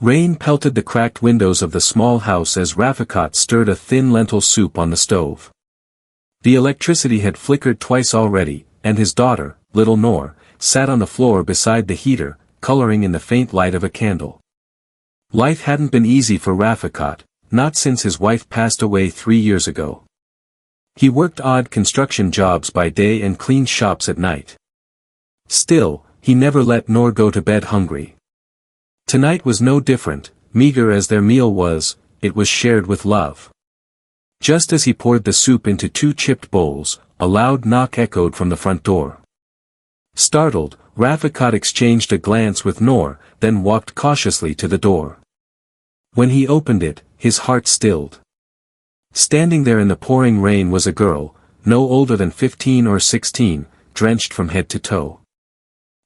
Rain pelted the cracked windows of the small house as Rafikot stirred a thin lentil soup on the stove. The electricity had flickered twice already, and his daughter, little Noor, sat on the floor beside the heater, coloring in the faint light of a candle. Life hadn't been easy for Rafikot, not since his wife passed away 3 years ago. He worked odd construction jobs by day and cleaned shops at night. Still, he never let Noor go to bed hungry. Tonight was no different, meager as their meal was, it was shared with love. Just as he poured the soup into 2 chipped bowls, a loud knock echoed from the front door. Startled, Rafikot exchanged a glance with Noor, then walked cautiously to the door. When he opened it, his heart stilled. Standing there in the pouring rain was a girl, no older than 15 or 16, drenched from head to toe.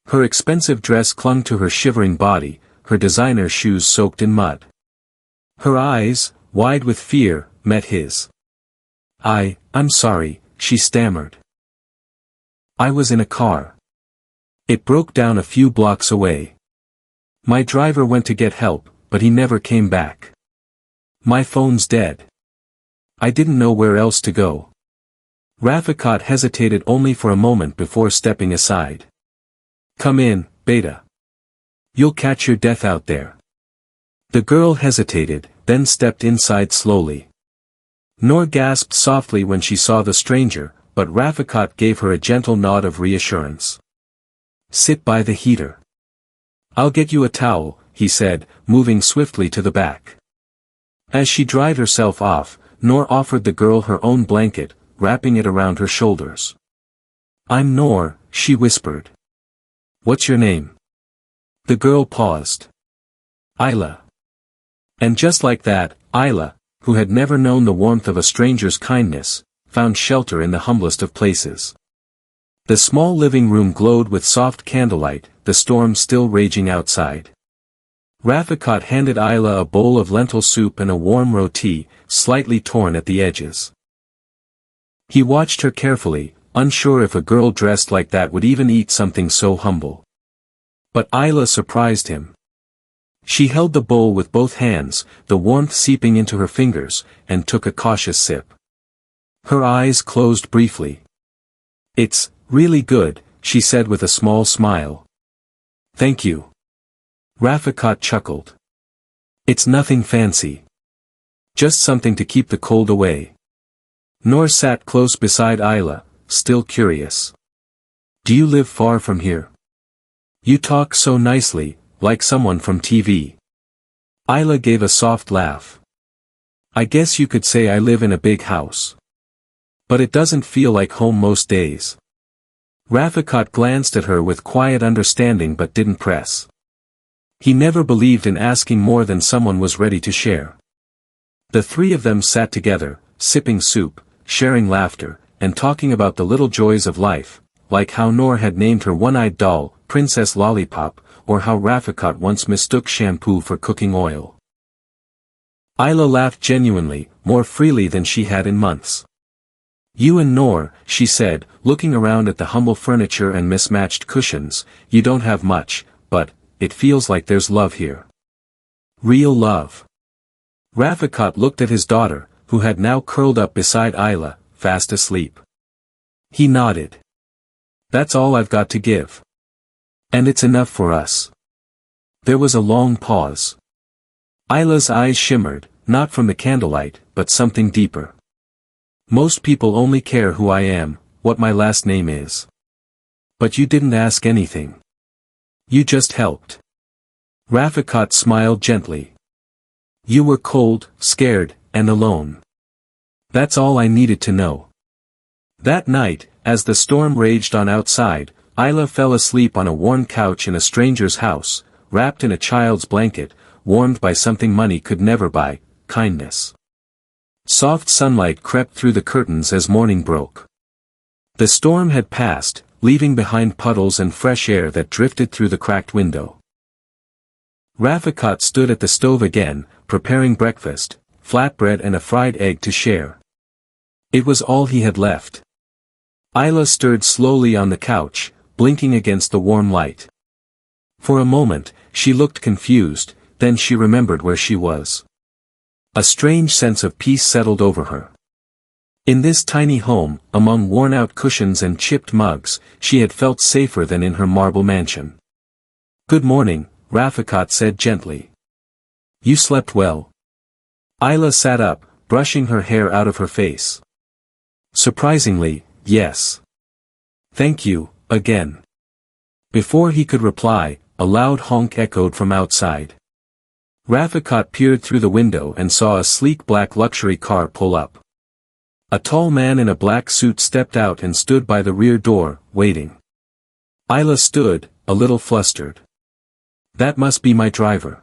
Her expensive dress clung to her shivering body, her designer shoes soaked in mud. Her eyes, wide with fear, met his. I'm sorry, she stammered. I was in a car. It broke down a few blocks away. My driver went to get help, but he never came back. My phone's dead. I didn't know where else to go. Rafikot hesitated only for a moment before stepping aside. Come in, Beta. You'll catch your death out there. The girl hesitated, then stepped inside slowly. Noor gasped softly when she saw the stranger, but Rafikot gave her a gentle nod of reassurance. Sit by the heater. I'll get you a towel, he said, moving swiftly to the back. As she dried herself off, Noor offered the girl her own blanket, wrapping it around her shoulders. I'm Noor, she whispered. What's your name? The girl paused. Isla. And just like that, Isla, who had never known the warmth of a stranger's kindness, found shelter in the humblest of places. The small living room glowed with soft candlelight, the storm still raging outside. Rafikot handed Isla a bowl of lentil soup and a warm roti, slightly torn at the edges. He watched her carefully, unsure if a girl dressed like that would even eat something so humble. But Isla surprised him. She held the bowl with both hands, the warmth seeping into her fingers, and took a cautious sip. Her eyes closed briefly. It's really good, she said with a small smile. Thank you. Rafikot chuckled. It's nothing fancy. Just something to keep the cold away. Noor sat close beside Isla, still curious. Do you live far from here? You talk so nicely, like someone from TV. Isla gave a soft laugh. I guess you could say I live in a big house. But it doesn't feel like home most days. Rafikot glanced at her with quiet understanding but didn't press. He never believed in asking more than someone was ready to share. The 3 of them sat together, sipping soup, sharing laughter, and talking about the little joys of life, like how Noor had named her one-eyed doll, Princess Lollipop, or how Rafikot once mistook shampoo for cooking oil. Isla laughed genuinely, more freely than she had in months. You and Noor, she said, looking around at the humble furniture and mismatched cushions, you don't have much, but it feels like there's love here. Real love. Rafikot looked at his daughter, who had now curled up beside Isla, fast asleep. He nodded. That's all I've got to give. And it's enough for us. There was a long pause. Isla's eyes shimmered, not from the candlelight, but something deeper. Most people only care who I am, what my last name is. But you didn't ask anything. You just helped. Rafikot smiled gently. You were cold, scared, and alone. That's all I needed to know. That night, as the storm raged on outside, Isla fell asleep on a worn couch in a stranger's house, wrapped in a child's blanket, warmed by something money could never buy, kindness. Soft sunlight crept through the curtains as morning broke. The storm had passed, leaving behind puddles and fresh air that drifted through the cracked window. Rafikot stood at the stove again, preparing breakfast, flatbread and a fried egg to share. It was all he had left. Isla stirred slowly on the couch, blinking against the warm light. For a moment, she looked confused, then she remembered where she was. A strange sense of peace settled over her. In this tiny home, among worn-out cushions and chipped mugs, she had felt safer than in her marble mansion. "Good morning," Rafikat said gently. "You slept well?" Ayla sat up, brushing her hair out of her face. "Surprisingly, yes. Thank you, again." Before he could reply, a loud honk echoed from outside. Rafikat peered through the window and saw a sleek black luxury car pull up. A tall man in a black suit stepped out and stood by the rear door, waiting. Ayla stood, a little flustered. "That must be my driver.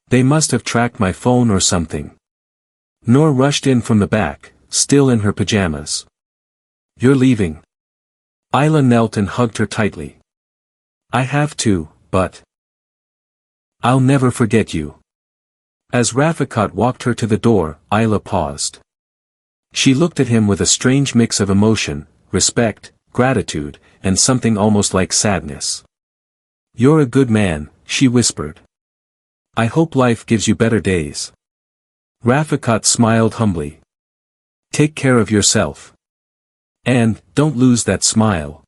They must have tracked my phone or something." Noor rushed in from the back, still in her pajamas. "You're leaving?" Ayla knelt and hugged her tightly. "I have to, but I'll never forget you." As Rafikat walked her to the door, Ayla paused. She looked at him with a strange mix of emotion, respect, gratitude, and something almost like sadness. "You're a good man," she whispered. "I hope life gives you better days." Rafikat smiled humbly. "Take care of yourself. And, don't lose that smile."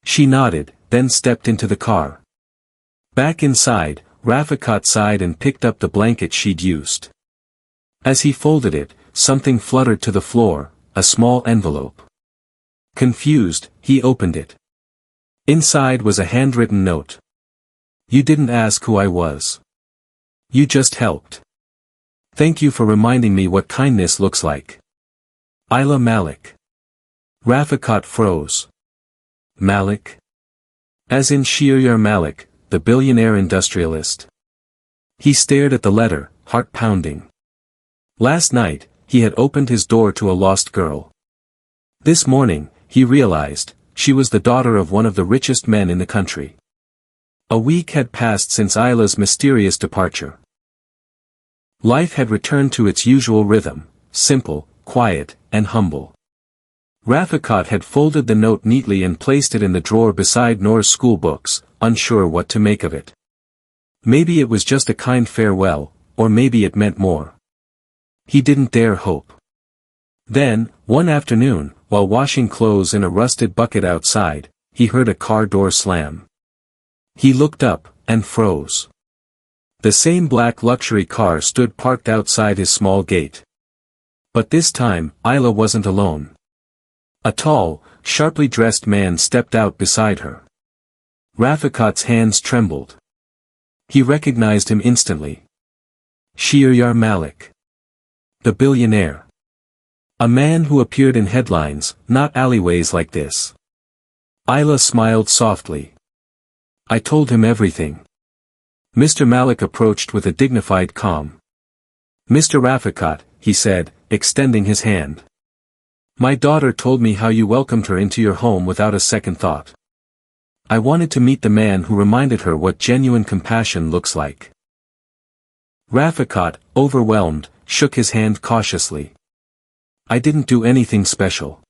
She nodded, then stepped into the car. Back inside, Rafikat sighed and picked up the blanket she'd used. As he folded it, something fluttered to the floor, a small envelope. Confused, he opened it. Inside was a handwritten note. "You didn't ask who I was. You just helped. Thank you for reminding me what kindness looks like. Ayla Malik." Rafikat froze. "Malik? As in Shearyar Malik, the billionaire industrialist?" He stared at the letter, heart pounding. Last night, he had opened his door to a lost girl. This morning, he realized, she was the daughter of one of the richest men in the country. A week had passed since Ayla's mysterious departure. Life had returned to its usual rhythm, simple, quiet, and humble. Rafikat had folded the note neatly and placed it in the drawer beside Noor's school books, unsure what to make of it. Maybe it was just a kind farewell, or maybe it meant more. He didn't dare hope. Then, one afternoon, while washing clothes in a rusted bucket outside, he heard a car door slam. He looked up, and froze. The same black luxury car stood parked outside his small gate. But this time, Ayla wasn't alone. A tall, sharply dressed man stepped out beside her. Rafikat's hands trembled. He recognized him instantly. Shearyar Malik. The billionaire. A man who appeared in headlines, not alleyways like this. Ayla smiled softly. "I told him everything." Mr. Malik approached with a dignified calm. "Mr. Rafikat," he said, extending his hand. "My daughter told me how you welcomed her into your home without a second thought. I wanted to meet the man who reminded her what genuine compassion looks like." Rafikat, overwhelmed, shook his hand cautiously. "I didn't do anything special.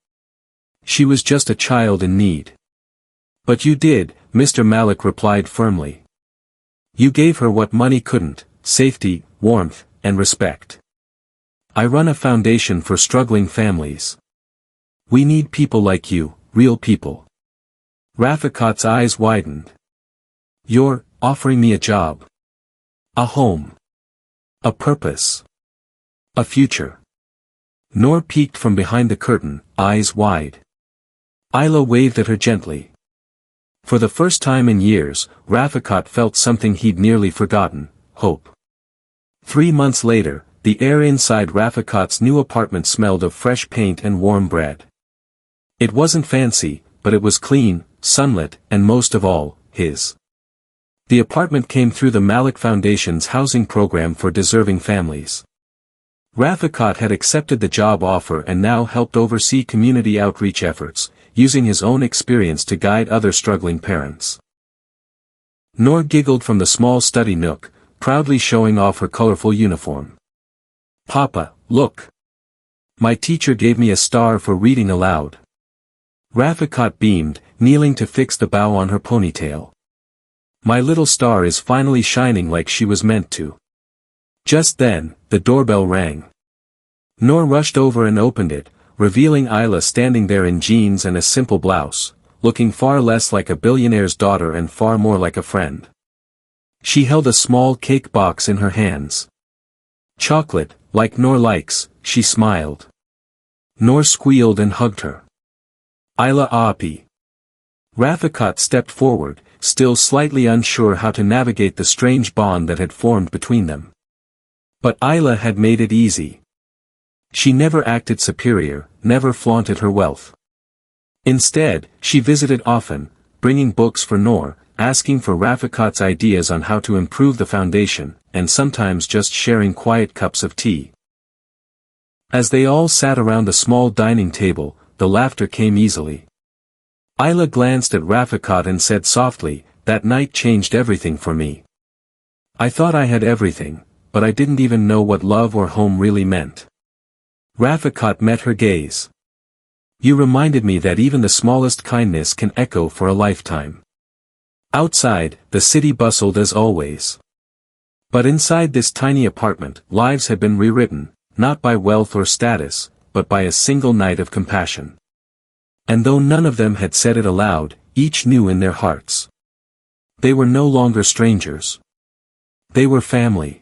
She was just a child in need." "But you did," Mr. Malik replied firmly. "You gave her what money couldn't, safety, warmth, and respect. I run a foundation for struggling families. We need people like you, real people." Rafikat's eyes widened. "You're offering me a job. A home. A purpose. A future." Noor peeked from behind the curtain, eyes wide. Ayla waved at her gently. For the first time in years, Rafikat felt something he'd nearly forgotten, hope. 3 months later, the air inside Rafikat's new apartment smelled of fresh paint and warm bread. It wasn't fancy, but it was clean, sunlit, and most of all, his. The apartment came through the Malik Foundation's housing program for deserving families. Rafikat had accepted the job offer and now helped oversee community outreach efforts, using his own experience to guide other struggling parents. Noor giggled from the small study nook, proudly showing off her colorful uniform. "Papa, look! My teacher gave me a star for reading aloud." Rafikat beamed, kneeling to fix the bow on her ponytail. My little star is finally shining like she was meant to. Just then, the doorbell rang. Noor rushed over and opened it, revealing Isla standing there in jeans and a simple blouse, looking far less like a billionaire's daughter and far more like a friend. She held a small cake box in her hands. Chocolate, like Noor likes, she smiled. Noor squealed and hugged her. Isla Aapi. Rafiqat stepped forward, still slightly unsure how to navigate the strange bond that had formed between them. But Isla had made it easy. She never acted superior, never flaunted her wealth. Instead, she visited often, bringing books for Noor, asking for Rafiqat's ideas on how to improve the foundation, and sometimes just sharing quiet cups of tea. As they all sat around the small dining table, the laughter came easily. Isla glanced at Rafiqat and said softly, "That night changed everything for me. I thought I had everything, but I didn't even know what love or home really meant." Rafiqat met her gaze. "You reminded me that even the smallest kindness can echo for a lifetime." Outside, the city bustled as always. But inside this tiny apartment, lives had been rewritten, not by wealth or status, but by a single night of compassion. And though none of them had said it aloud, each knew in their hearts. They were no longer strangers. They were family.